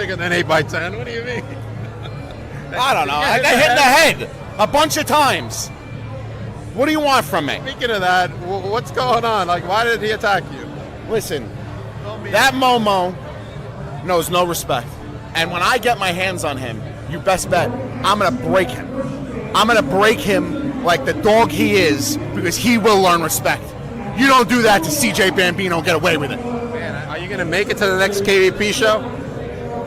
bigger than 8x10. What do you mean? I don't know. I got hit in the head a bunch of times. What do you want from me? Speaking of that, what's going on? Like, why did he attack you? Listen, that Momo knows no respect. And when I get my hands on him, you best bet I'm going to break him. I'm going to break him like the dog he is because he will learn respect. You don't do that to CJ Bambino and get away with it. Man, are you going to make it to the next KVP show?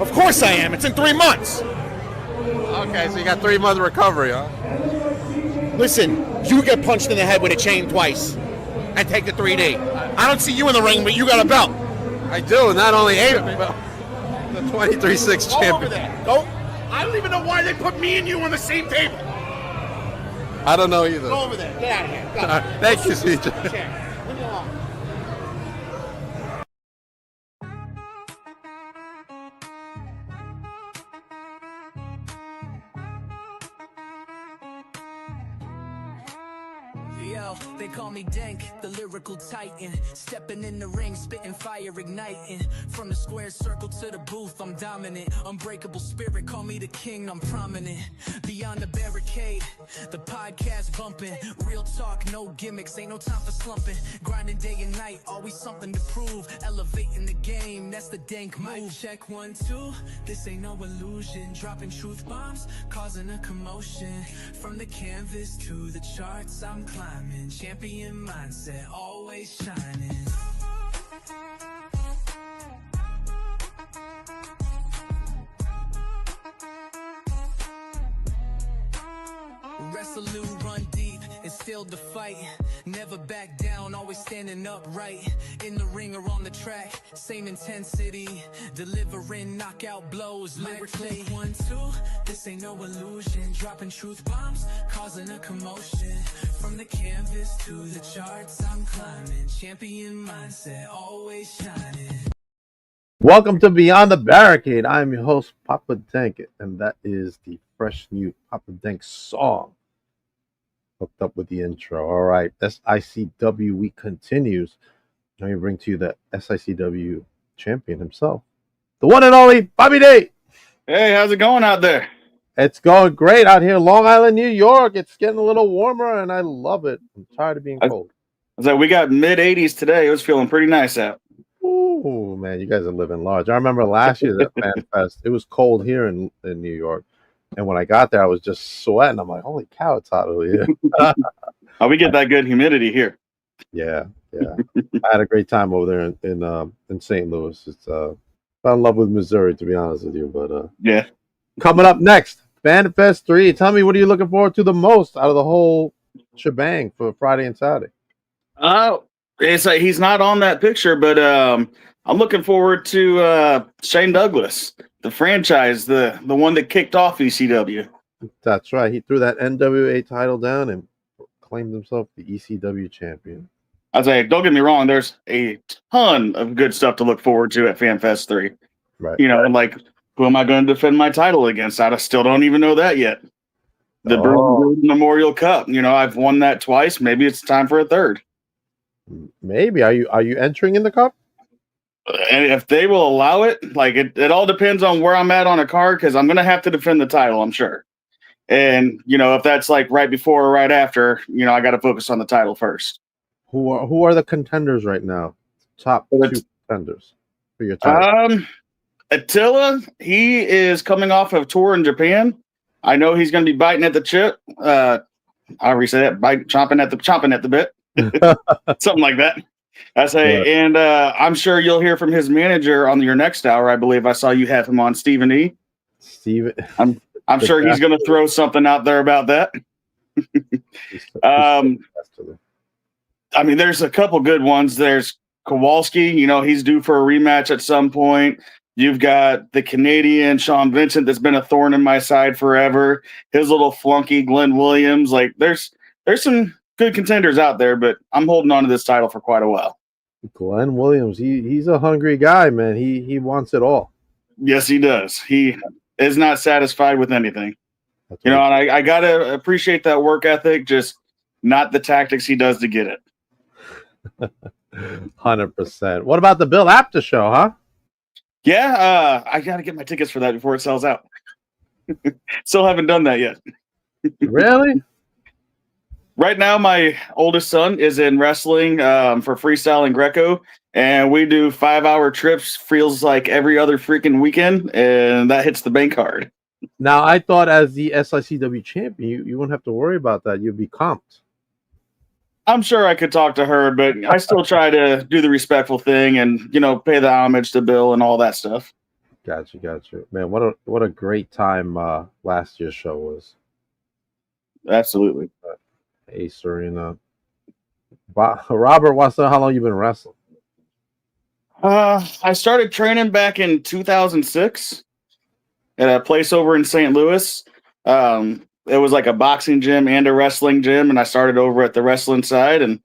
Of course I am. It's in 3 months. Okay, so you got 3 months of recovery, huh? Listen, you get punched in the head with a chain twice and take the 3D. I don't see you in the ring, but you got a belt. I do. Not only 8 of them, but the 23-6 Go champion. over there. Go. I don't even know why they put me and you on the same table. I don't know either. Go over there. Get out of here. Go. Thank you, CJ. Leave me alone. Yo, they call me Dank, the lyrical titan. Stepping in the ring, spitting fire, igniting. From the square circle to the booth, I'm dominant. Unbreakable spirit, call me the king, I'm prominent. Beyond the barricade, the podcast bumping. Real talk, no gimmicks, ain't no time for slumping. Grinding day and night, always something to prove. Elevating the game, that's the Dank move. Check 1, 2, this ain't no illusion. Dropping truth bombs, causing a commotion. From the canvas to the charts, I'm climbing. Champion mindset, always shining. Resolute, run deep, instilled the fight. Never back down, always standing upright. In the ring or on the track, same intensity. Delivering knockout blows lyrically. 1, 2, this ain't no illusion. Dropping truth bombs, causing a commotion. From the canvas to the charts, I'm climbing. Champion mindset, always shining. Welcome to Beyond the Barricade. I'm your host, Papa Dank, and that is the fresh new Papa Dank song. Hooked up with the intro. All right, SICW week continues. Let me bring to you the SICW champion himself, the one and only Bobby D. Hey, how's it going out there? It's going great out here in Long Island, New York. It's getting a little warmer, and I love it. I'm tired of being cold. So we got mid-80s today. It was feeling pretty nice out. Ooh, man, you guys are living large. I remember last year at Fan Fest, it was cold here in New York. And when I got there, I was just sweating. I'm like, holy cow, it's hot over here. Oh, we get that good humidity here. Yeah. I had a great time over there in St. Louis. It's fell in love with Missouri, to be honest with you. But yeah. Coming up next, Fan Fest 3. Tell me, what are you looking forward to the most out of the whole shebang for Friday and Saturday? It's like he's not on that picture, but I'm looking forward to Shane Douglas, the franchise, the one that kicked off ECW. That's right. He threw that NWA title down and claimed himself the ECW champion. I say, don't get me wrong, there's a ton of good stuff to look forward to at FanFest 3. Right. You know, and like, who am I going to defend my title against? I still don't even know that yet. The Bruce Memorial Cup. You know, I've won that twice. Maybe it's time for a third. Maybe. Are you entering in the cup? And if they will allow it, like it all depends on where I'm at on a card, because I'm going to have to defend the title, I'm sure. And, you know, if that's like right before or right after, you know, I got to focus on the title first. Who are the contenders right now? Top 2 contenders for your title? Attila, he is coming off of tour in Japan. I know he's going to be biting at the chip. I already said that, chomping at the bit. Something like that. I say, yeah. And I'm sure you'll hear from his manager on your next hour. I believe I saw you have him on, Stephen E. Steven. I'm sure he's going to throw something out there about that. I mean, there's a couple good ones. There's Kowalski. You know, he's due for a rematch at some point. You've got the Canadian Sean Vincent that's been a thorn in my side forever. His little flunky Glenn Williams. Like, there's some good contenders out there, but I'm holding on to this title for quite a while. Glenn Williams, he's a hungry guy, man. He wants it all. Yes, he does. He is not satisfied with anything. That's you know, and I gotta appreciate that work ethic, just not the tactics he does to get it. 100%. What about the Bill Apter show, huh? Yeah, I got to get my tickets for that before it sells out. Still haven't done that yet. Really? Right now, my oldest son is in wrestling for freestyle and Greco, and we do 5-hour trips. Feels like every other freaking weekend, and that hits the bank hard. Now, I thought as the SICW champion, you wouldn't have to worry about that. You'd be comped. I'm sure I could talk to her, but I still try to do the respectful thing and pay the homage to Bill and all that stuff. Gotcha. Man, what a great time last year's show was. Absolutely. Ace Arena. Robert wants to know how long you been wrestling. I started training back in 2006 at a place over in St. Louis. It was like a boxing gym and a wrestling gym, and I started over at the wrestling side and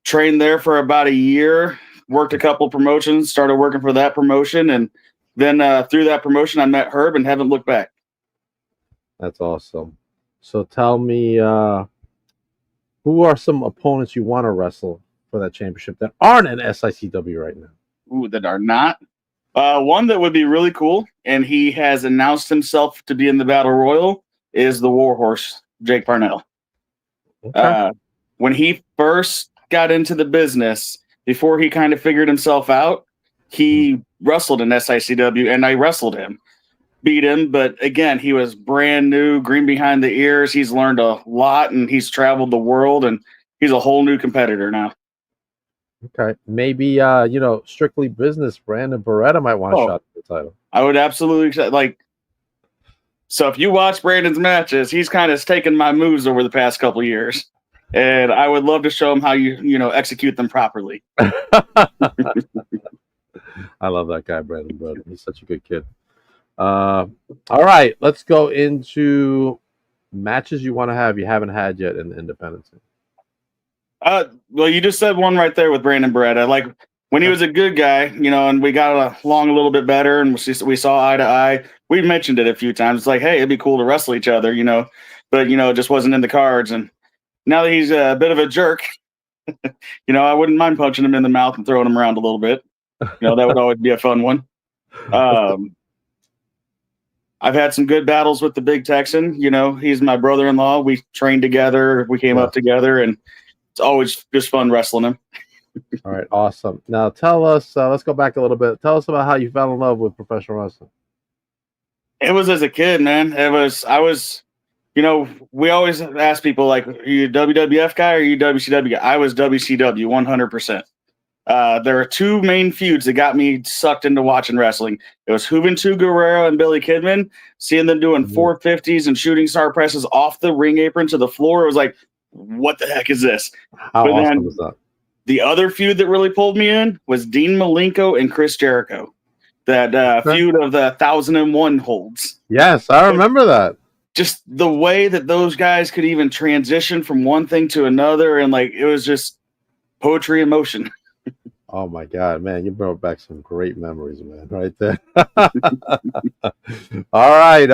trained there for about a year. Worked a couple promotions, started working for that promotion, and then through that promotion, I met Herb and haven't looked back. That's awesome. So tell me, who are some opponents you want to wrestle for that championship that aren't in SICW right now? Ooh, that are not. One that would be really cool, and he has announced himself to be in the Battle Royal, is the Warhorse, Jake Parnell. Okay. When he first got into the business, before he kind of figured himself out, he wrestled in SICW, and I wrestled him. Beat him, but again, he was brand new, green behind the ears. He's learned a lot, and he's traveled the world, and he's a whole new competitor now. Okay. Maybe, strictly business, Brandon Beretta might want a shot at the title. I would absolutely so if you watch Brandon's matches, he's kind of taken my moves over the past couple of years, and I would love to show him how you execute them properly. I love that guy, Brandon Beretta. He's such a good kid. All right, let's go into matches you want to have you haven't had yet in the independence. Well, you just said one right there with Brandon Beretta. Like when he was a good guy, and we got along a little bit better, and we saw eye to eye. We mentioned it a few times. It's like, hey, it'd be cool to wrestle each other, but it just wasn't in the cards. And now that he's a bit of a jerk, I wouldn't mind punching him in the mouth and throwing him around a little bit. That would always be a fun one. I've had some good battles with the Big Texan. He's my brother-in-law. We trained together. We came up together, and it's always just fun wrestling him. All right, awesome. Now tell us, let's go back a little bit. Tell us about how you fell in love with professional wrestling. It was as a kid, man. We always ask people, like, are you a WWF guy or are you a WCW guy? I was WCW 100%. There are two main feuds that got me sucked into watching wrestling. It was Juventud Guerrero and Billy Kidman. Seeing them doing 450s and shooting star presses off the ring apron to the floor, it was like, what the heck is this? How awesome was that? The other feud that really pulled me in was Dean Malenko and Chris Jericho. That feud of the 1001 holds. Yes, I remember that. Just the way that those guys could even transition from one thing to another, and it was just poetry in motion. Oh my God, man, you brought back some great memories, man, right there. All right,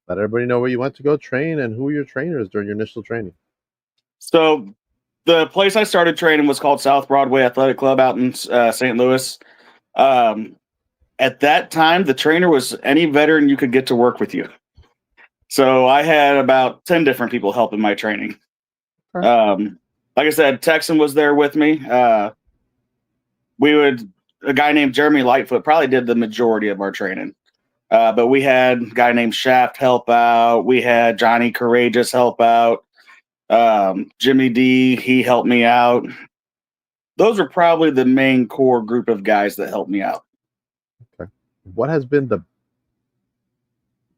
let everybody know where you went to go train and who were your trainers during your initial training. So the place I started training was called South Broadway Athletic Club out in St. Louis. At that time, the trainer was any veteran you could get to work with you. So I had about 10 different people helping my training. Like I said, Texan was there with me. A guy named Jeremy Lightfoot probably did the majority of our training. But we had a guy named Shaft help out. We had Johnny Courageous help out. Jimmy D, he helped me out. Those are probably the main core group of guys that helped me out. Okay. What has been the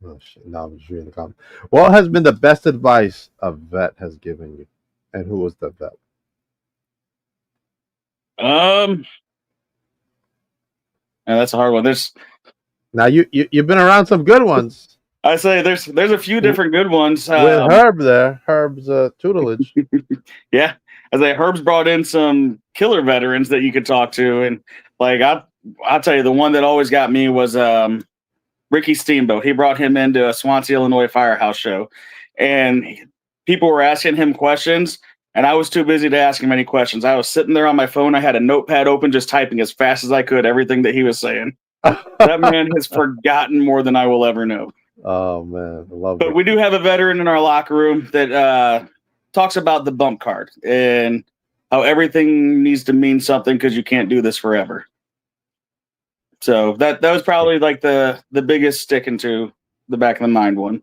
I'm just reading the comment. What has been the best advice a vet has given you? And who was the vet? That's a hard one. Now you've been around some good ones. I say there's a few different good ones. With Herb there, Herb's tutelage. Yeah, I say Herb's brought in some killer veterans that you could talk to, and I'll tell you, the one that always got me was Ricky Steamboat. He brought him into a Swansea, Illinois firehouse show, and people were asking him questions, and I was too busy to ask him any questions. I was sitting there on my phone. I had a notepad open, just typing as fast as I could everything that he was saying. That man has forgotten more than I will ever know. Oh man, I love But it. we do have a veteran in our locker room that talks about the bump card and how everything needs to mean something because you can't do this forever. So that was probably like the biggest stick into the back of the mind one.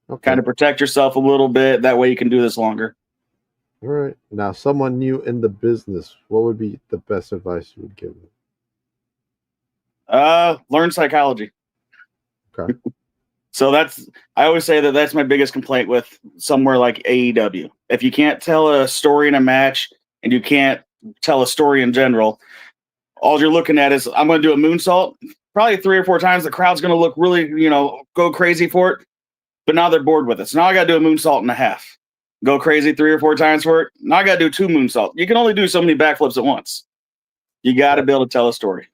Okay. Kind of protect yourself a little bit. That way you can do this longer. All right. Now, someone new in the business, what would be the best advice you would give them? Learn psychology. Okay. So I always say that's my biggest complaint with somewhere like AEW. If you can't tell a story in a match and you can't tell a story in general, all you're looking at is I'm going to do a moonsault. Probably 3 or 4 times the crowd's going to look really, go crazy for it. But now they're bored with it. So now I got to do a moonsault and a half. Go crazy 3 or 4 times for it. Now I got to do 2 moonsaults. You can only do so many backflips at once. You got to be able to tell a story.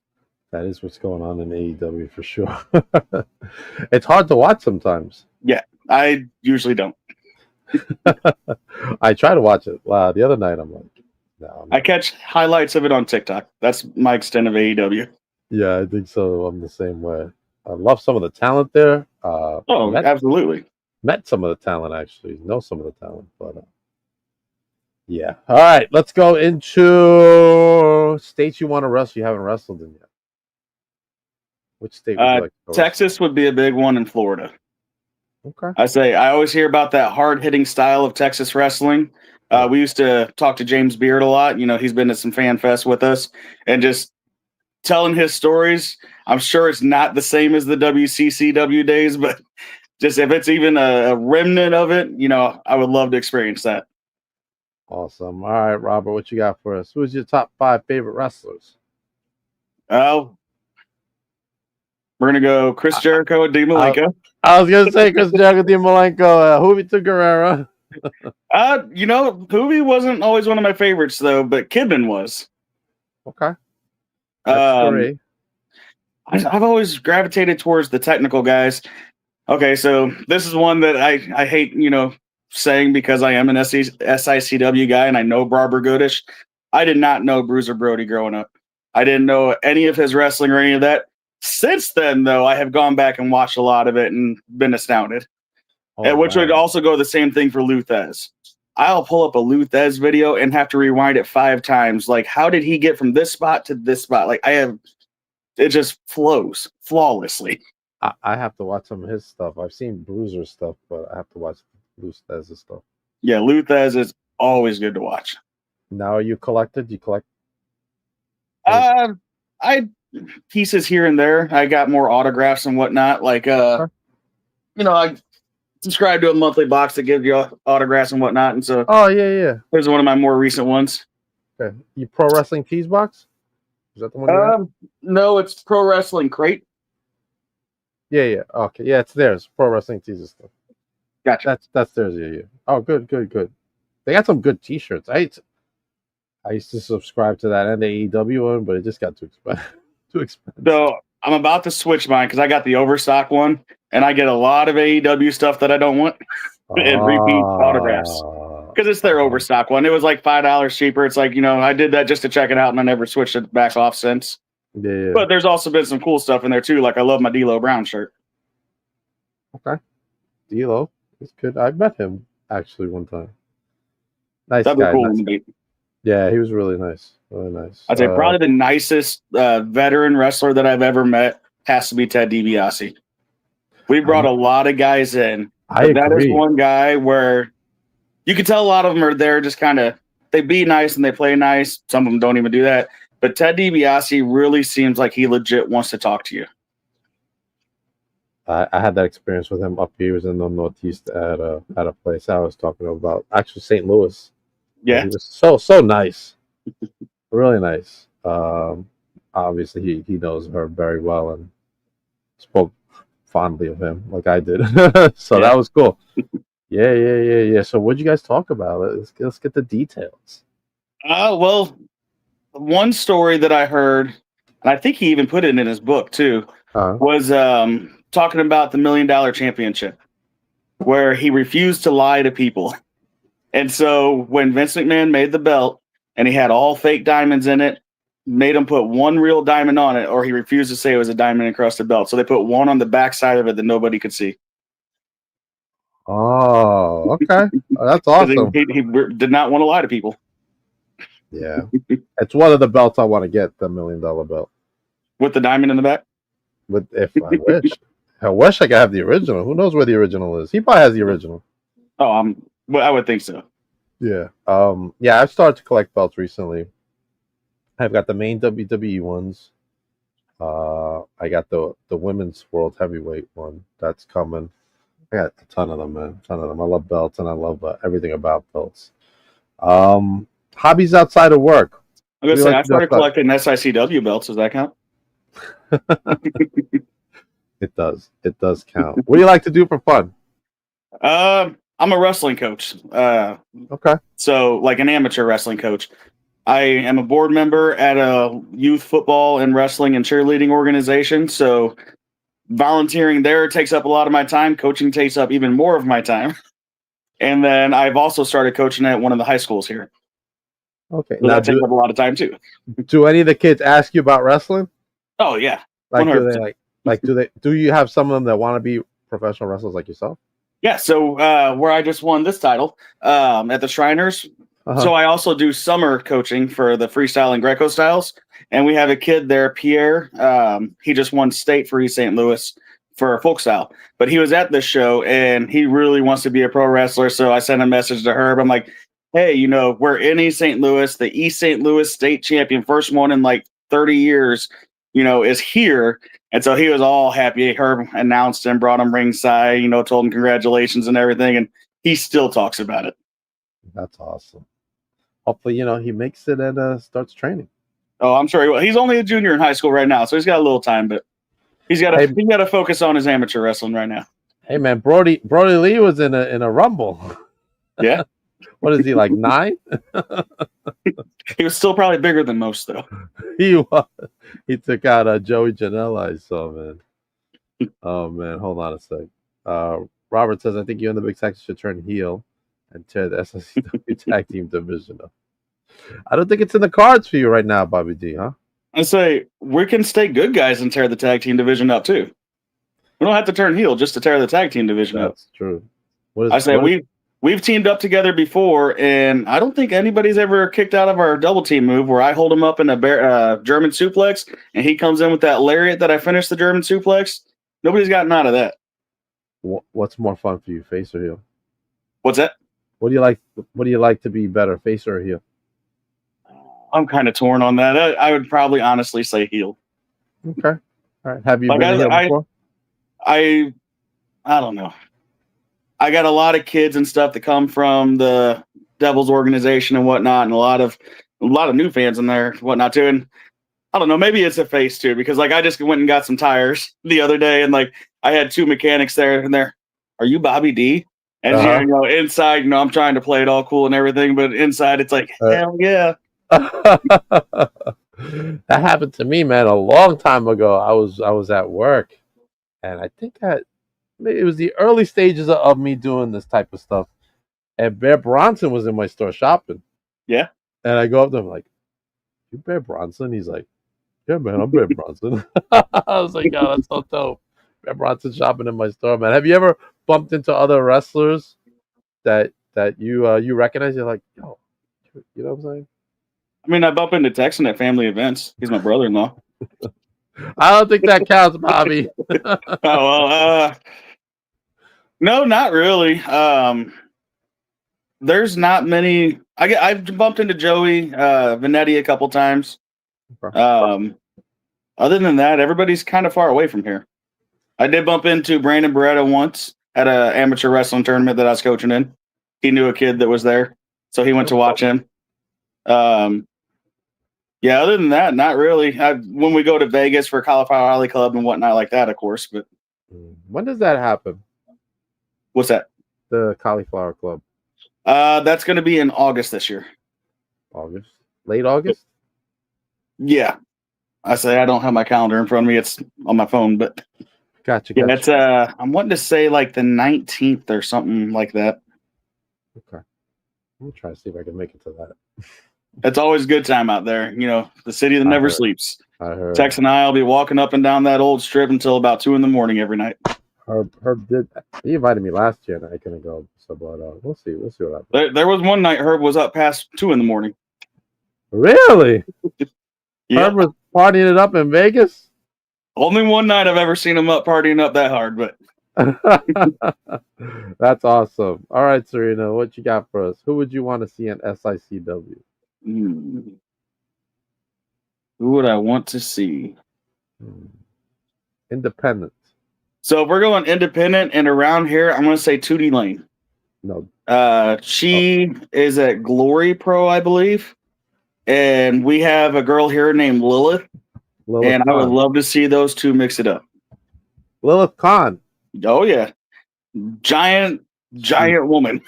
That is what's going on in AEW for sure. It's hard to watch sometimes. Yeah, I usually don't. I try to watch it. Wow, the other night I'm like, no. I catch highlights of it on TikTok. That's my extent of AEW. Yeah, I think so. I'm the same way. I love some of the talent there. Absolutely. Met some of the talent, actually. Know some of the talent. But yeah. All right, let's go into states you want to wrestle you haven't wrestled in yet. Which state would you like to go Texas would be a big one, in Florida. Okay. I always hear about that hard-hitting style of Texas wrestling. We used to talk to James Beard a lot. He's been to some fan fest with us and just telling his stories. I'm sure it's not the same as the WCCW days, but just if it's even a remnant of it, I would love to experience that. Awesome. All right, Robert, what you got for us? Who's your top 5 favorite wrestlers? Oh, we're going to go Chris Jericho and Dean Malenko. I was going to say Chris Jericho, Dean Malenko, Juvito Guerrero. Hoovy wasn't always one of my favorites, though, but Kidman was. Okay. That's 3. I've always gravitated towards the technical guys. Okay, so this is one that I hate, saying because I am an SICW guy and I know Barbara Goodish. I did not know Bruiser Brody growing up. I didn't know any of his wrestling or any of that. Since then, though, I have gone back and watched a lot of it and been astounded. Which would also go the same thing for Luthez. I'll pull up a Luthez video and have to rewind it 5 times. Like, how did he get from this spot to this spot? Like, it just flows flawlessly. I have to watch some of his stuff. I've seen Bruiser stuff, but I have to watch Luthez's stuff. Yeah, Luthez is always good to watch. Now, are you collected? Do you collect? I pieces here and there. I got more autographs and whatnot. Like, I subscribe to a monthly box that gives you autographs and whatnot. And so, here's one of my more recent ones. Okay, you Pro Wrestling Tees box? Is that the one? No, it's Pro Wrestling Crate. Yeah. Okay, yeah, it's theirs. Pro Wrestling Tees and stuff. Gotcha. That's theirs. Yeah. Oh, good. They got some good T-shirts. I used to subscribe to that and the AEW one, but it just got too expensive. So I'm about to switch mine because I got the overstock one, and I get a lot of AEW stuff that I don't want and repeat autographs because it's their overstock one. It was like $5 cheaper. It's like, I did that just to check it out, and I never switched it back off since. Yeah. But there's also been some cool stuff in there too. Like I love my D'Lo Brown shirt. Okay, D'Lo, it's good. I met him actually one time. Nice That'd guy. be cool. Nice. Yeah, he was really nice. Really nice. I'd say probably the nicest veteran wrestler that I've ever met has to be Ted DiBiase. We brought a lot of guys in. That is one guy where you can tell a lot of them are there just kind of, they be nice and they play nice. Some of them don't even do that. But Ted DiBiase really seems like he legit wants to talk to you. I had that experience with him up here. He was in the Northeast at a place I was talking about, actually St. Louis. Yeah, he was so nice, really nice. Obviously, he knows her very well and spoke fondly of him, like I did. So that was cool. Yeah. So, what'd you guys talk about? Let's get the details. Well, one story that I heard, and I think he even put it in his book too, was talking about the $1 Million Championship, where he refused to lie to people. And so when Vince McMahon made the belt and he had all fake diamonds in it, made him put one real diamond on it, or he refused to say it was a diamond encrusted belt. So they put one on the back side of it that nobody could see. Oh, okay. Oh, that's 'Cause awesome. He did not want to lie to people. Yeah. It's one of the belts I want to get, the $1 million belt. With the diamond in the back? If I wish. I wish I could have the original. Who knows where the original is? He probably has the original. Oh, I would think so. Yeah. Yeah, I've started to collect belts recently. I've got the main WWE ones. I got the women's world heavyweight one that's coming. I got a ton of them, man. A ton of them. I love belts and I love everything about belts. Hobbies outside of work. I'm gonna say I started collecting SICW belts. Does that count? It does. It does count. What do you like to do for fun? I'm a wrestling coach. Okay. So like an amateur wrestling coach. I am a board member at a youth football and wrestling and cheerleading organization. So volunteering there takes up a lot of my time. Coaching takes up even more of my time. And then I've also started coaching at one of the high schools here. Okay. So that takes up a lot of time too. Do any of the kids ask you about wrestling? Oh yeah. Like, do you have some of them that want to be professional wrestlers like yourself? Yeah. So where I just won this title at the Shriners. So I also do summer coaching for the freestyle and Greco styles. And we have a kid there, Pierre. He just won state for East St. Louis for folk style. But he was at this show and he really wants to be a pro wrestler. So I sent a message to Herb. I'm like, hey, we're in East St. Louis. The East St. Louis state champion, first one in like 30 years, is here. And so he was all happy. Herb announced and brought him ringside, told him congratulations and everything. And he still talks about it. That's awesome. Hopefully, he makes it and starts training. Oh, I'm sure he will. He's only a junior in high school right now, so he's got a little time, but he's got to focus on his amateur wrestling right now. Hey man, Brody Lee was in a rumble. Yeah. What is he, like 9? He was still probably bigger than most, though. He was. He took out Joey Janela, I saw, man. Oh man, hold on a sec. Robert says, I think you and the Big Texas should turn heel and tear the SSCW tag team division up. I don't think it's in the cards for you right now, Bobby D, huh? I say we can stay good guys and tear the tag team division up too. We don't have to turn heel just to tear the tag team division up. That's true. We've teamed up together before, and I don't think anybody's ever kicked out of our double team move where I hold him up in a German suplex, and he comes in with that lariat that I finished the German suplex. Nobody's gotten out of that. What's more fun for you, face or heel? What's that? What do you like to be better, face or heel? I'm kind of torn on that. I would probably honestly say heel. Okay. All right. Have you been heel before? I don't know. I got a lot of kids and stuff that come from the Devils organization and whatnot, and a lot of new fans in there and whatnot too. And I don't know, maybe it's a face too, because I just went and got some tires the other day, and I had 2 mechanics there, and they're, are you Bobby D? And inside, I'm trying to play it all cool and everything, but inside it's like, hell yeah. That happened to me, man, a long time ago. I was at work, and I think it was the early stages of me doing this type of stuff. And Bear Bronson was in my store shopping. Yeah. And I go up to him like, you Bear Bronson? He's like, yeah, man, I'm Bear Bronson. I was like, oh, that's so dope. Bear Bronson shopping in my store, man. Have you ever bumped into other wrestlers that you recognize? You're like, yo, you know what I'm saying? I mean, I bump into Texan at family events. He's my brother-in-law. I don't think that counts, Bobby. No, not really. There's not many. I've bumped into Joey Vanetti a couple times. Okay. Other than that, everybody's kind of far away from here. I did bump into Brandon Beretta once at an amateur wrestling tournament that I was coaching in. He knew a kid that was there, so he went to watch him. Yeah, other than that, not really. When we go to Vegas for Cauliflower Alley Club and whatnot like that, of course. But when does that happen? What's that? The Cauliflower Club. That's going to be in August this year. August? Late August? Yeah. I don't have my calendar in front of me. It's on my phone, but gotcha. Yeah, it's I'm wanting to say like the 19th or something like that. Okay. I'm gonna try to see if I can make it to that. It's always a good time out there. You know, the city that I never heard. sleeps. I heard. Tex and I will be walking up and down that old strip until about 2 a.m. every night. Herb did. He invited me last year, and I couldn't go. So, but we'll see. We'll see what happens. There was one night Herb was up past 2 a.m. Really? Yep. Herb was partying it up in Vegas. Only one night I've ever seen him up partying up that hard, but That's awesome. All right, Serena, what you got for us? Who would you want to see in SICW? Who would I want to see? Independent. So if we're going independent and around here, I'm going to say 2D Lane. No. She is at Glory Pro, I believe. And we have a girl here named Lilith. And I would love to see those two mix it up. Lilith Khan. Oh, yeah. Giant woman.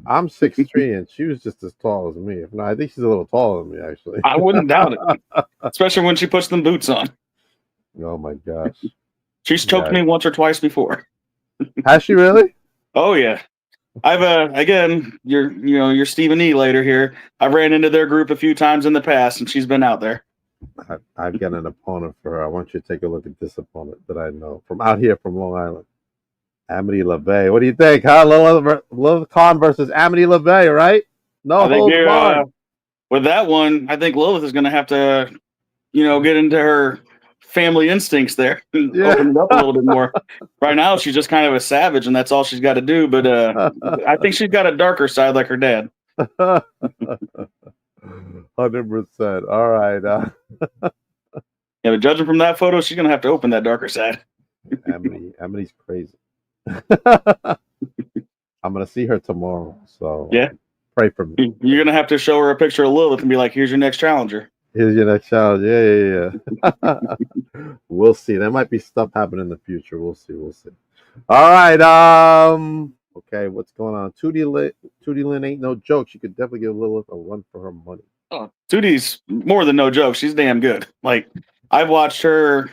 I'm 6'3", and she was just as tall as me. If not, I think she's a little taller than me, actually. I wouldn't doubt it. Especially when she puts them boots on. Oh, my gosh. She's choked me once or twice before. Has she really? Oh, yeah. I've again, you're Stephen E. later here. I've ran into their group a few times in the past, and she's been out there. I've got an opponent for her. I want you to take a look at this opponent that I know from out here from Long Island. Amity LeVay. What do you think, huh? Lilith Khan versus Amity LeVay, right? No holds barred. With that one, I think Lilith is going to have to, get into her family instincts there and open it up a little bit more. Right now, she's just kind of a savage, and that's all she's got to do. But I think she's got a darker side like her dad. 100%. All right. Yeah, but judging from that photo, she's going to have to open that darker side. Amity's crazy. I'm going to see her tomorrow. So yeah, pray for me. You're going to have to show her a picture of Lilith and be like, here's your next challenger. Here's your next challenge. Yeah. We'll see. There might be stuff happening in the future. We'll see. All right. Okay, what's going on? 2D Lynn ain't no joke. She could definitely give Lilith a run for her money. Oh, 2D's more than no joke. She's damn good. Like, I've watched her.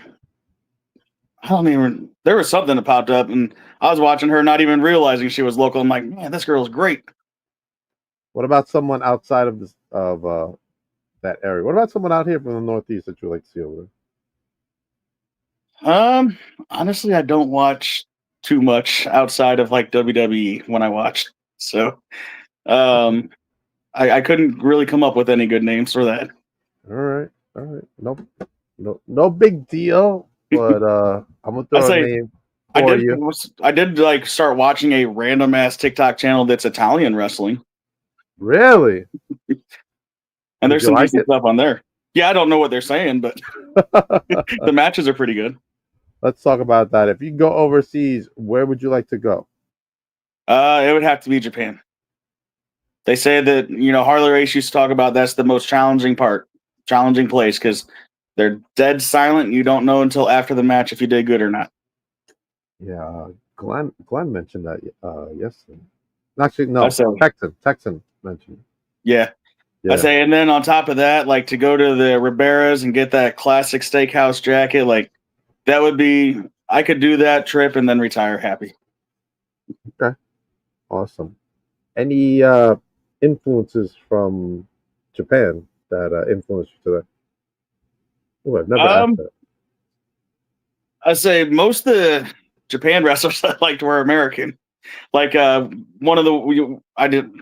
There was something that popped up, and I was watching her, not even realizing she was local. I'm like, man, this girl's great. What about someone outside of that area? What about someone out here from the Northeast that you like to see over there? Honestly, I don't watch too much outside of like WWE when I watch. So, I couldn't really come up with any good names for that. All right. No big deal. But I'm gonna throw a name for you. I did like start watching a random ass TikTok channel that's Italian wrestling. Really? And there's some decent stuff on there. Yeah, I don't know what they're saying, but the matches are pretty good. Let's talk about that. If you go overseas, where would you like to go? It would have to be Japan. They say that, Harley Race used to talk about that's the most challenging place, because they're dead silent. You don't know until after the match if you did good or not. Yeah, Glenn mentioned that yesterday. Actually, no, Texan mentioned it. Yeah. I say, and then on top of that, like to go to the Ribera's and get that classic steakhouse jacket, like that would be, I could do that trip and then retire happy. Okay. Awesome. Any influences from Japan that influenced you to that? Oh, I've never asked that. I say most of the Japan wrestlers I liked were American. Like one of the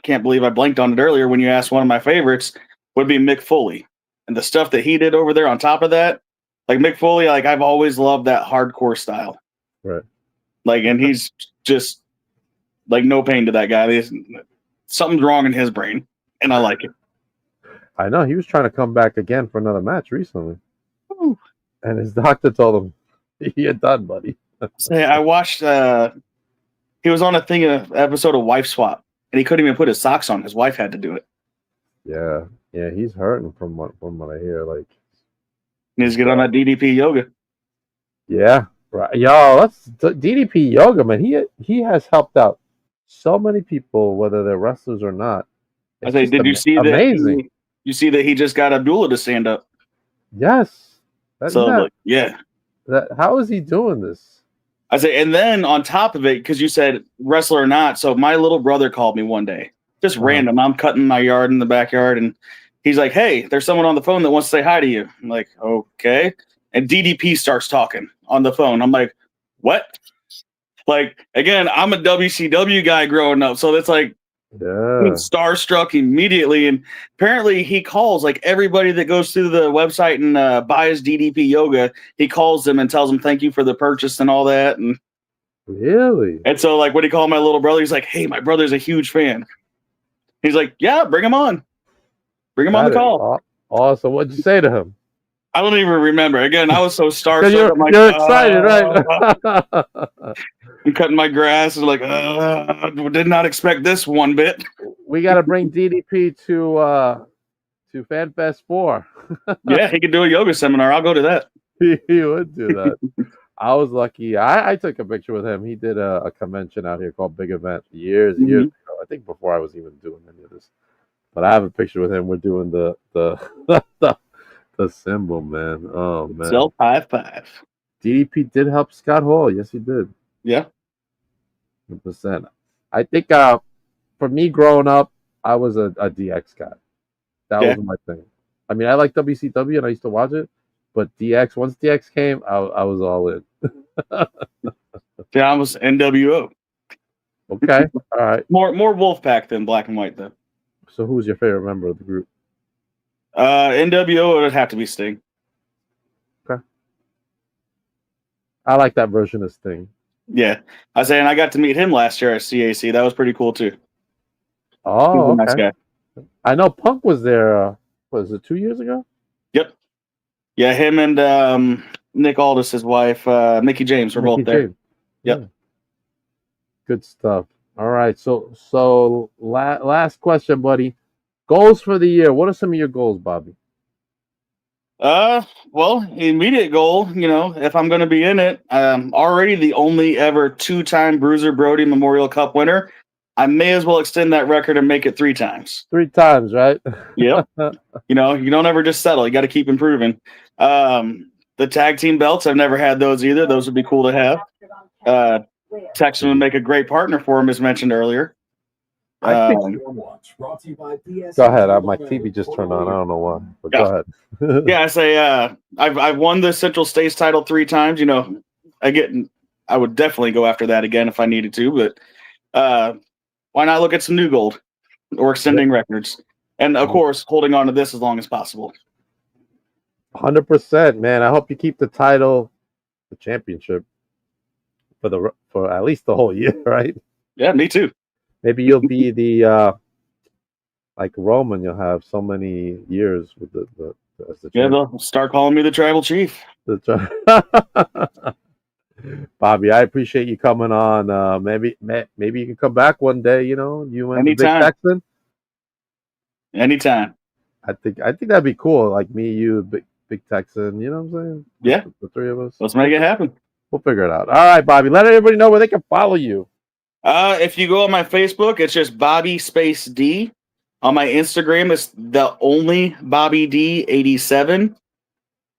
can't believe I blanked on it earlier when you asked one of my favorites would be Mick Foley, and the stuff that he did over there on top of that, like Mick Foley, like I've always loved that hardcore style. Right. Like, and he's just like no pain to that guy. Something's wrong in his brain, and I like it. I know he was trying to come back again for another match recently. Ooh. And his doctor told him, "You're done, buddy." Say, I watched. He was on an episode of Wife Swap, and he couldn't even put his socks on. His wife had to do it. Yeah, he's hurting from what I hear. Like, he needs to get on that DDP yoga. Yeah, right. Yo, that's DDP yoga, man. He has helped out so many people, whether they're wrestlers or not. I say, did you see amazing? That? You see that he just got Abdullah to stand up. Yes. Yeah. How is he doing this? I say, and then on top of it, because you said wrestler or not, so my little brother called me one day, just random. I'm cutting my yard in the backyard, and He's like, hey, there's someone on the phone that wants to say hi to you. I'm like, okay. And DDP starts talking on the phone. I'm like, what? Like, again, I'm a WCW guy growing up. So it's like, starstruck immediately. And apparently he calls like everybody that goes through the website and buys DDP yoga. He calls them and tells them thank you for the purchase and all that. And Really? And so, like, when he called my little brother, he's like, hey, my brother's a huge fan. He's like, yeah, bring him on. Bring him on the call. Awesome. What'd you say to him? I don't even remember. Again, I was so starstruck. You're excited, right? I'm cutting my grass. And like, did not expect this one bit. We got to bring DDP to FanFest 4. Yeah, he could do a yoga seminar. I'll go to that. He would do that. I was lucky. I took a picture with him. He did a convention out here called Big Event years ago. I think before I was even doing any of this. But I have a picture with him. We're doing the symbol, man. Oh man. Self high five. DDP did help Scott Hall. Yes, he did. Yeah. 100%. I think for me growing up, I was a DX guy. That was my thing. I mean, I like WCW and I used to watch it, but DX, once DX came, I was all in. Yeah, I was NWO. Okay. All right. More Wolfpack than Black and White, though. So who's your favorite member of the group? NWO would have to be Sting. Okay. I like that version of Sting. Yeah. I was saying I got to meet him last year at CAC. That was pretty cool, too. Oh, okay. Nice guy. I know Punk was there, was it 2 years ago? Yep. Yeah, him and Nick Aldis, his wife, Mickey James, were both there. James. Yep. Yeah. Good stuff. All right. So last question, buddy. Goals for the year. What are some of your goals, Bobby? Well, immediate goal, if I'm going to be in it, already the only ever 2-time Bruiser Brody Memorial Cup winner. I may as well extend that record and make it 3 times. 3 times, right? Yep. You don't ever just settle. You got to keep improving. The tag team belts, I've never had those either. Those would be cool to have. Texan would make a great partner for him, as mentioned earlier. Go ahead. My TV just turned on. I don't know why. But go ahead. Yeah, I say I've won the Central States title 3 times. I would definitely go after that again if I needed to. But why not look at some new gold or extending records? And of course, holding on to this as long as possible. 100%, man. I hope you keep the title, the championship, for at least the whole year, right? Yeah, me too. Maybe you'll be the like Roman. You'll have so many years with the as the champion. They'll start calling me the tribal chief. Bobby, I appreciate you coming on. Maybe you can come back one day. You and Big Texan. Anytime. I think that'd be cool. Like me, you, Big Texan. You know what I'm saying? Yeah. The 3 of us. Let's make it happen. We'll figure it out. All right, Bobby. Let everybody know where they can follow you. If you go on my Facebook, it's just Bobby Space D. On my Instagram, it's the only Bobby D 87.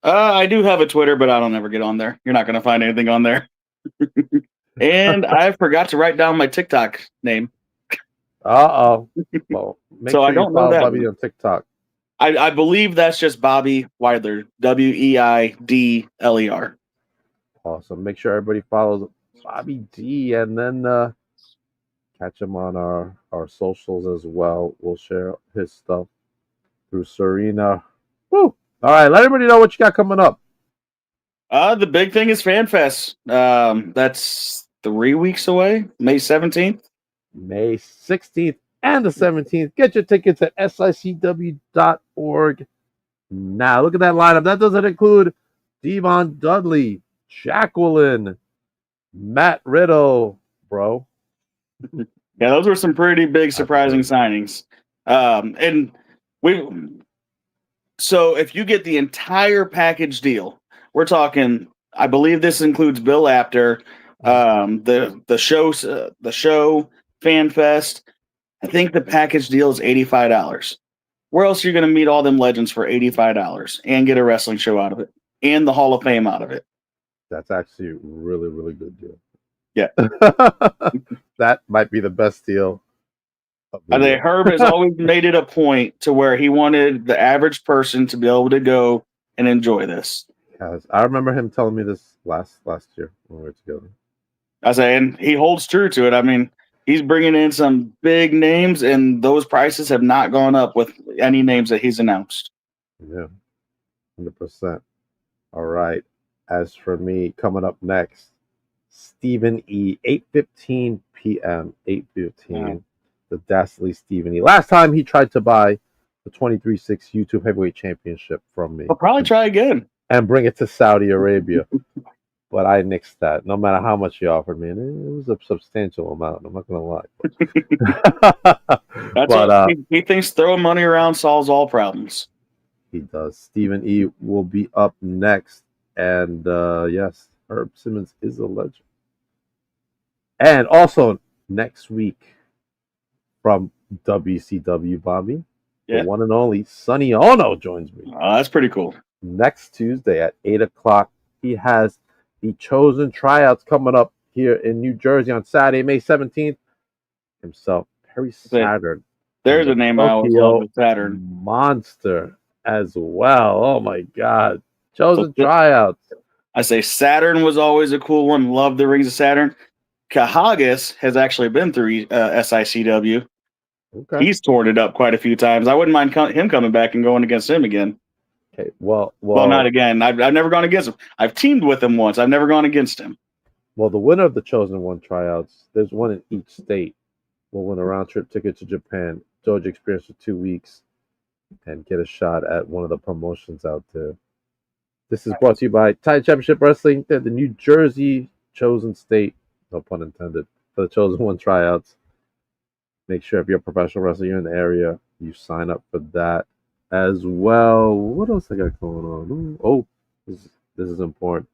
I do have a Twitter, but I don't ever get on there. You're not going to find anything on there. And I forgot to write down my TikTok name. Well, make so sure I don't you follow know that Bobby on TikTok. I believe that's just Bobby Weidler. Weidler. Awesome. Make sure everybody follows Bobby D, and then catch him on our socials as well. We'll share his stuff through Serena. Woo! All right, let everybody know what you got coming up. The big thing is FanFest. That's 3 weeks away, May 17th. May 16th and the 17th. Get your tickets at sicw.org. Now, look at that lineup. That doesn't include Devon Dudley, Jacqueline, Matt Riddle, bro. Yeah, those were some pretty big, surprising signings. So if you get the entire package deal, we're talking. I believe this includes Bill Apter, the show, FanFest. I think the package deal is $85. Where else are you going to meet all them legends for $85 and get a wrestling show out of it and the Hall of Fame out of it? That's actually a really, really good deal. Yeah. That might be the best deal I think Herb has always made it a point to where he wanted the average person to be able to go and enjoy this. Yes, I remember him telling me this last year when we were together. I say, and he holds true to it. I mean, he's bringing in some big names, and those prices have not gone up with any names that he's announced. Yeah, 100%. All right. As for me, coming up next, Stephen E. 8:15 p.m. 8:15. The Dastardly Stephen E. Last time he tried to buy the 23-6 YouTube Heavyweight Championship from me. I'll probably try again and bring it to Saudi Arabia. But I nixed that, no matter how much he offered me. And it was a substantial amount. I'm not going to lie. He thinks throwing money around solves all problems. He does. Stephen E. will be up next. And yes, Herb Simmons is a legend. And also next week from WCW, Bobby, the one and only Sonny Ono joins me. Oh, that's pretty cool. Next Tuesday at 8 o'clock, he has the Chosen tryouts coming up here in New Jersey on Saturday, May 17th. Himself, Perry Saturn. There's a name I always love, Saturn. Monster as well. Oh my God. Chosen tryouts. I say Saturn was always a cool one. Love the Rings of Saturn. Kahagas has actually been through SICW. Okay. He's torn it up quite a few times. I wouldn't mind him coming back and going against him again. Okay, well, not again. I've never gone against him. I've teamed with him once. I've never gone against him. Well, the winner of the Chosen One tryouts, there's one in each state, will win a round trip ticket to Japan, Georgia experience for 2 weeks, and get a shot at one of the promotions out there. This is brought to you by Titan Championship Wrestling. They're the New Jersey chosen state, no pun intended, for the Chosen One tryouts. Make sure if you're a professional wrestler, you're in the area, you sign up for that as well. What else I got going on? Oh, this is important.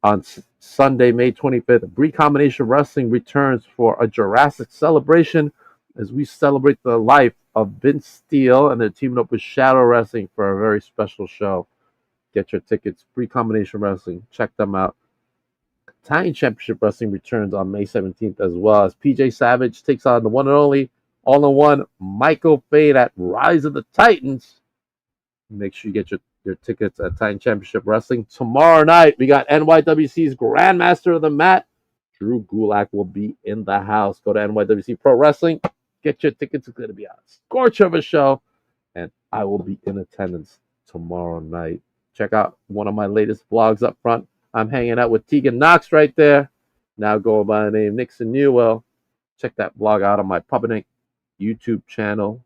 On Sunday, May 25th, Bree Combination Wrestling returns for a Jurassic celebration as we celebrate the life of Vince Steele, and they're teaming up with Shadow Wrestling for a very special show. Get your tickets. Bree Combination Wrestling. Check them out. Titan Championship Wrestling returns on May 17th as well as PJ Savage takes on the one and only all-in-one Michael Fade at Rise of the Titans. Make sure you get your tickets at Titan Championship Wrestling. Tomorrow night, we got NYWC's Grandmaster of the Mat. Drew Gulak will be in the house. Go to NYWC Pro Wrestling. Get your tickets. It's going to be a scorcher of a show. And I will be in attendance tomorrow night. Check out one of my latest vlogs up front. I'm hanging out with Tegan Knox right there. Now going by the name Nixon Newell. Check that vlog out on my Puppet Inc. YouTube channel.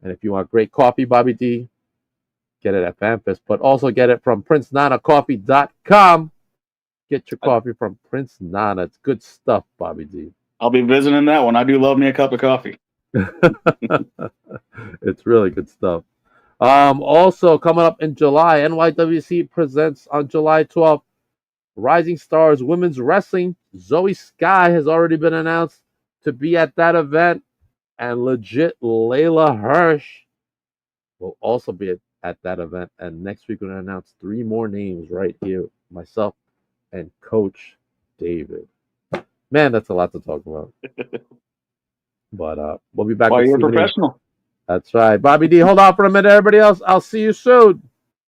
And if you want great coffee, Bobby D, get it at FanFest, but also get it from PrinceNanaCoffee.com. Get your coffee from Prince Nana. It's good stuff, Bobby D. I'll be visiting that one. I do love me a cup of coffee. It's really good stuff. Also, coming up in July, NYWC presents on July 12th, Rising Stars Women's Wrestling. Zoe Sky has already been announced to be at that event, and legit Layla Hirsch will also be at that event. And next week, we're going to announce 3 more names right here. Myself and Coach David. Man, that's a lot to talk about. But we'll be back. Well, you're a professional. That's right. Bobby D, hold on for a minute, everybody else. I'll see you soon.